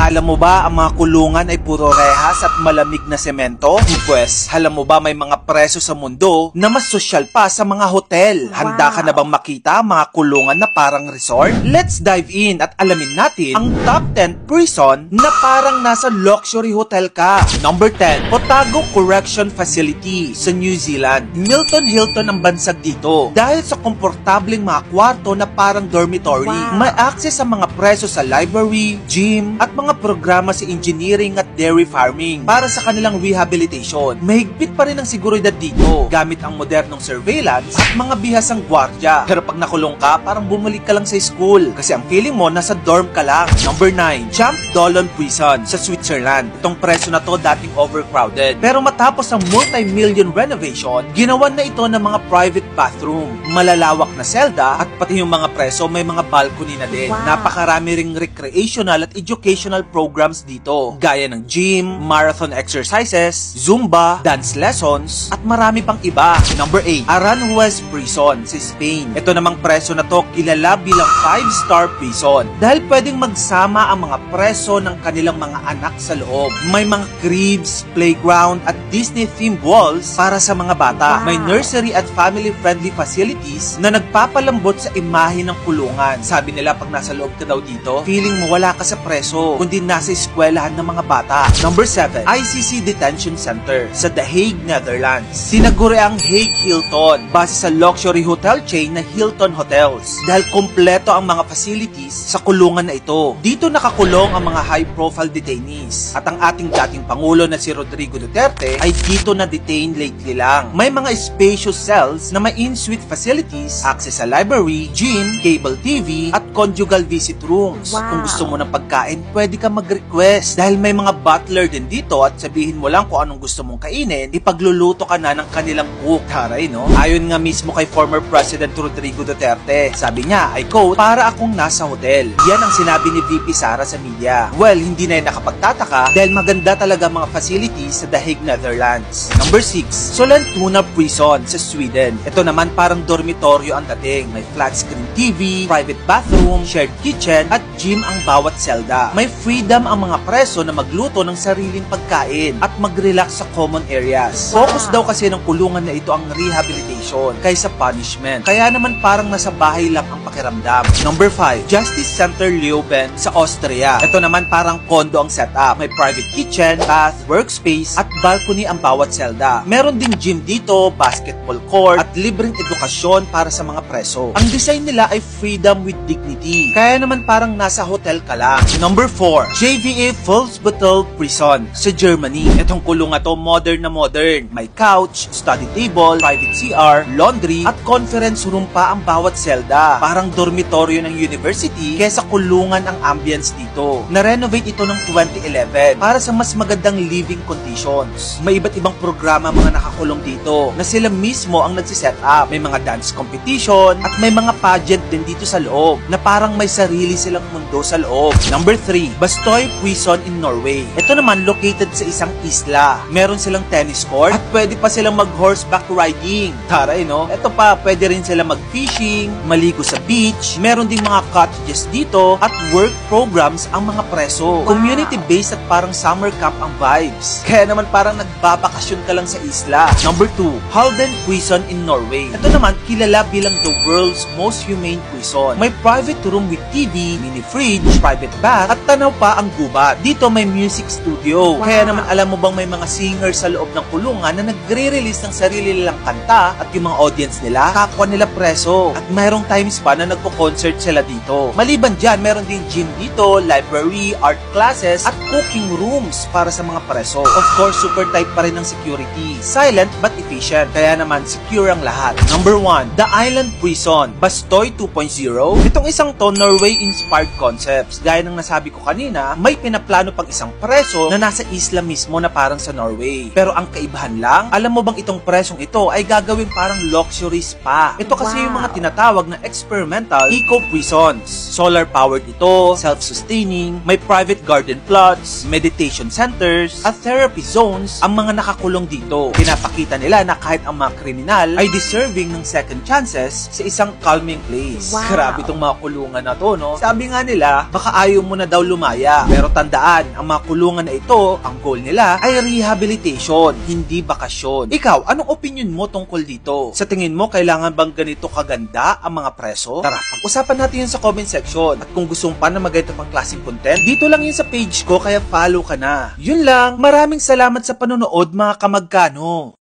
Alam mo ba ang mga kulungan ay puro rehas at malamig na semento? Pwes, alam mo ba may mga preso sa mundo na mas sosyal pa sa mga hotel? Handa ka na bang makita mga kulungan na parang resort? Let's dive in at alamin natin ang top 10 prison na parang nasa luxury hotel ka. Number 10, Otago Correction Facility sa New Zealand. Milton Hilton ang bansag dito dahil sa komportableng mga kwarto na parang dormitory. May access sa mga preso sa library, gym, at mga programa sa engineering at dairy farming para sa kanilang rehabilitation. Mahigpit pa rin ang seguridad dito gamit ang modernong surveillance at mga bihasang gwardya. Pero pag nakulong ka, parang bumalik ka lang sa school kasi ang feeling mo nasa dorm ka lang. Number 9, Champ Dollon Prison sa Switzerland. Itong preso na to dating overcrowded. Pero matapos ang multi-million renovation, ginawan na ito ng mga private bathroom, malalawak na selda at pati yung mga preso may mga balcony na din. Napakarami ring recreational at educational programs dito, gaya ng gym, marathon exercises, zumba, dance lessons, at marami pang iba. Number 8, Aranjuez Prison sa Spain. Ito namang preso na to kilala bilang 5-star prison dahil pwedeng magsama ang mga preso ng kanilang mga anak sa loob. May mga cribs, playground, at Disney-themed walls para sa mga bata. May nursery at family-friendly facilities na nagpapalambot sa imahe ng kulungan. Sabi nila pag nasa loob ka daw dito, feeling mo wala ka sa preso, kundi nasa eskwelahan ng mga bata. Number 7, ICC Detention Center sa The Hague, Netherlands. Sinaguri ang Hague Hilton base sa luxury hotel chain na Hilton Hotels dahil kompleto ang mga facilities sa kulungan na ito. Dito nakakulong ang mga high-profile detainees at ang ating dating Pangulo na si Rodrigo Duterte ay dito na detain lately lang. May mga spacious cells na may in-suite facilities, access sa library, gym, cable TV, at conjugal visit rooms. Kung gusto mo ng pagkain, pwede ka mag-request dahil may mga butler din dito at sabihin mo lang kung anong gusto mong kainin, ipagluluto ka na ng kanilang cook. Taray, no? Ayon nga mismo kay former President Rodrigo Duterte, sabi niya, I quote, para akong nasa hotel. Yan ang sinabi ni VP Sara sa media. Well, hindi na yan nakapagtataka dahil maganda talaga mga facilities sa The Hague, Netherlands. Number 6, Sollentuna Prison sa Sweden. Ito naman parang dormitoryo ang dating. May flat screen TV, private bathroom, shared kitchen, at gym ang bawat selda. May freedom ang mga preso na magluto ng sariling pagkain at mag-relax sa common areas. Focus daw kasi ng kulungan na ito ang rehabilitation kaysa punishment. Kaya naman parang nasa bahay lang ang pakiramdam. Number 5, Justice Center Leoben sa Austria. Ito naman parang condo ang setup. May private kitchen, bath, workspace, at balcony ang bawat selda. Meron ding gym dito, basketball court, at libreng edukasyon para sa mga preso. Ang design nila ay freedom with dignity. Kaya naman parang nasa hotel ka lang. Number 4, JVA Wolfsbüttel Prison sa Germany. Itong kulungan to modern na modern. May couch, study table, private CR, laundry, at conference room pa ang bawat selda. Parang dormitoryo ng university kesa kulungan ang ambience dito. Na-renovate ito ng 2011 para sa mas magandang living conditions. May iba't ibang programa mga nakakulong dito na sila mismo ang nagsiset up. May mga dance competition at may mga pageant din dito sa loob na parang may sarili silang mundo sa loob. Number 3, Bastoy Prison in Norway. Ito naman located sa isang isla. Meron silang tennis court at pwede pa silang mag-horseback riding. Taray, no? Ito pa, pwede rin sila mag-fishing, maligo sa beach. Meron ding mga cottages dito at work programs ang mga preso. Community-based at parang summer camp ang vibes. Kaya naman parang nagbabakasyon ka lang sa isla. Number 2, Halden Prison in Norway. Ito naman kilala bilang the world's most humane prison. May private room with TV, mini fridge, private bath, at tanaw pa ang gubat. Dito may music studio. Kaya naman alam mo bang may mga singers sa loob ng kulungan na nagre-release ng sarili nilang kanta at yung mga audience nila, kapwa nila preso. At mayroong times pa na nagpo-concert sila dito. Maliban dyan, meron din gym dito, library, art classes, at cooking rooms para sa mga preso. Of course, super tight pa rin ang security. Silent but efficient. Kaya naman, secure ang lahat. Number 1, The Island Prison, Bastoy 2.0. Itong isang to, Norway-inspired concepts. Gaya ng nasabi ko kanina, may pinaplano pang isang preso na nasa isla mismo na parang sa Norway. Pero ang kaibahan lang, alam mo bang itong presong ito ay gagawin parang luxury spa. Ito kasi yung mga tinatawag na experimental eco-prisons. Solar-powered ito, self-sustaining, may private garden plots, meditation centers, at therapy zones ang mga nakakulong dito. Pinapakita nila na kahit ang mga kriminal ay deserving ng second chances sa isang calming place. Grabe itong mga kulungan na to, no? Sabi nga nila, baka ayaw mo na daw lumayo masaya. Pero tandaan, ang mga kulungan na ito, ang goal nila ay rehabilitation, hindi bakasyon. Ikaw, anong opinion mo tungkol dito? Sa tingin mo, kailangan bang ganito kaganda ang mga preso? Tara, pag-usapan natin yun sa comment section. At kung gusto mo pa na mag-ganito pang klaseng content, dito lang yun sa page ko, kaya follow ka na. Yun lang, maraming salamat sa panonood mga kamagkano.